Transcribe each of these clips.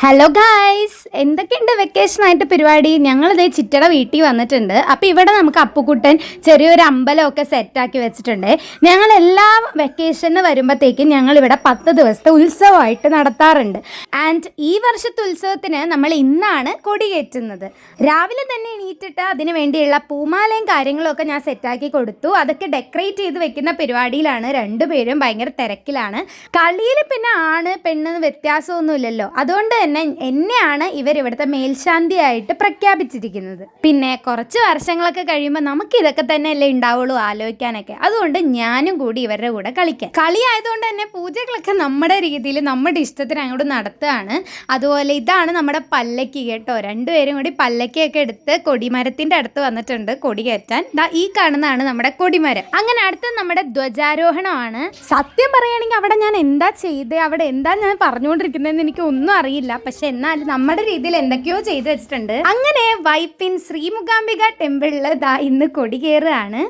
Hello guys, എന്തൊക്കെയുണ്ട് വെക്കേഷനായിട്ട് പരിപാടി? ഞങ്ങളിതേ ചിറ്റട വീട്ടിൽ വന്നിട്ടുണ്ട്. അപ്പോൾ ഇവിടെ നമുക്ക് അപ്പുക്കുട്ടൻ ചെറിയൊരു അമ്പലമൊക്കെ സെറ്റാക്കി വെച്ചിട്ടുണ്ട്. ഞങ്ങളെല്ലാ വെക്കേഷന് വരുമ്പോഴത്തേക്കും ഞങ്ങളിവിടെ 10 ദിവസത്തെ ഉത്സവമായിട്ട് നടത്താറുണ്ട്. ആൻഡ് ഈ വർഷത്തെ ഉത്സവത്തിന് നമ്മൾ ഇന്നാണ് കൊടി കയറ്റുന്നത്. രാവിലെ തന്നെ എണീറ്റിട്ട് അതിന് വേണ്ടിയുള്ള പൂമാലയും കാര്യങ്ങളും ഒക്കെ ഞാൻ സെറ്റാക്കി കൊടുത്തു. അതൊക്കെ ഡെക്കറേറ്റ് ചെയ്ത് വെക്കുന്ന പരിപാടിയിലാണ്. രണ്ടുപേരും ഭയങ്കര തിരക്കിലാണ്. കളിയിൽ പിന്നെ ആണ് പെണ്ണ് വ്യത്യാസമൊന്നുമില്ലല്ലോ, അതുകൊണ്ട് എന്നെയാണ് ഇവരിവിടുത്തെ മേൽശാന്തിയായിട്ട് പ്രഖ്യാപിച്ചിരിക്കുന്നത്. പിന്നെ കുറച്ച് വർഷങ്ങളൊക്കെ കഴിയുമ്പോൾ നമുക്ക് ഇതൊക്കെ തന്നെയല്ലേ ഉണ്ടാവുള്ളൂ ആലോചിക്കാനൊക്കെ. അതുകൊണ്ട് ഞാനും കൂടി ഇവരുടെ കൂടെ കളിക്കാം. കളി ആയതുകൊണ്ട് തന്നെ പൂജകളൊക്കെ നമ്മുടെ രീതിയിൽ നമ്മുടെ ഇഷ്ടത്തിന് അങ്ങോട്ട് നടത്തുകയാണ്. അതുപോലെ ഇതാണ് നമ്മുടെ പല്ലക്ക് കേട്ടോ. രണ്ടുപേരും കൂടി പല്ലക്കൊക്കെ എടുത്ത് കൊടിമരത്തിൻ്റെ അടുത്ത് വന്നിട്ടുണ്ട് കൊടി കയറ്റാൻ. ഈ കാണുന്നതാണ് നമ്മുടെ കൊടിമരം. അങ്ങനെ അടുത്ത് നമ്മുടെ ധ്വജാരോഹണമാണ്. സത്യം പറയുകയാണെങ്കിൽ അവിടെ ഞാൻ എന്താ ചെയ്തത്, അവിടെ എന്താ ഞാൻ പറഞ്ഞുകൊണ്ടിരിക്കുന്നതെന്ന് എനിക്ക് ഒന്നും അറിയില്ല. പക്ഷെ എന്നാൽ നമ്മുടെ രീതിയിൽ എന്തൊക്കെയോ ചെയ്തു വെച്ചിട്ടുണ്ട്. അങ്ങനെ വൈപ്പിൻ ശ്രീ മൂകാംബിക ടെമ്പിളിൽ ഇന്ന് കൊടി കയറുകയാണ്.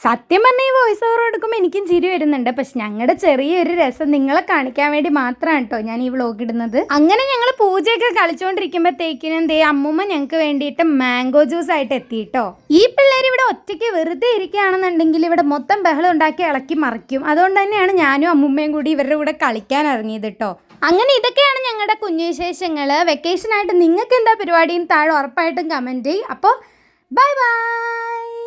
സത്യം പറഞ്ഞാൽ ഈ വോയിസ് ഓവർ എടുക്കുമ്പോൾ എനിക്കും ചിരി വരുന്നുണ്ട്. പക്ഷെ ഞങ്ങളുടെ ചെറിയൊരു രസം നിങ്ങളെ കാണിക്കാൻ വേണ്ടി മാത്രമാണ് കേട്ടോ ഞാൻ ഈ വ്ലോഗ് ഇടുന്നത്. അങ്ങനെ ഞങ്ങൾ പൂജയൊക്കെ കളിച്ചുകൊണ്ടിരിക്കുമ്പോഴത്തേക്കിനും അമ്മൂമ്മ ഞങ്ങൾക്ക് വേണ്ടിയിട്ട് മാംഗോ ജ്യൂസ് ആയിട്ട് എത്തിയിട്ടോ. ഈ പിള്ളേർ ഇവിടെ ഒറ്റയ്ക്ക് വെറുതെ ഇരിക്കുകയാണെന്നുണ്ടെങ്കിൽ ഇവിടെ മൊത്തം ബഹളം ഉണ്ടാക്കി ഇളക്കി മറിക്കും. അതുകൊണ്ട് തന്നെയാണ് ഞാനും അമ്മൂമ്മയും കൂടി ഇവരുടെ കൂടെ കളിക്കാൻ ഇറങ്ങിയത് കേട്ടോ. അങ്ങനെ ഇതൊക്കെയാണ് ഞങ്ങളുടെ കുഞ്ഞു വിശേഷങ്ങൾ. വെക്കേഷനായിട്ട് നിങ്ങൾക്ക് എന്താ പരിപാടിയും താഴെ ഉറപ്പായിട്ടും കമൻറ്റ് ചെയ്യും. അപ്പോൾ ബൈ ബൈ.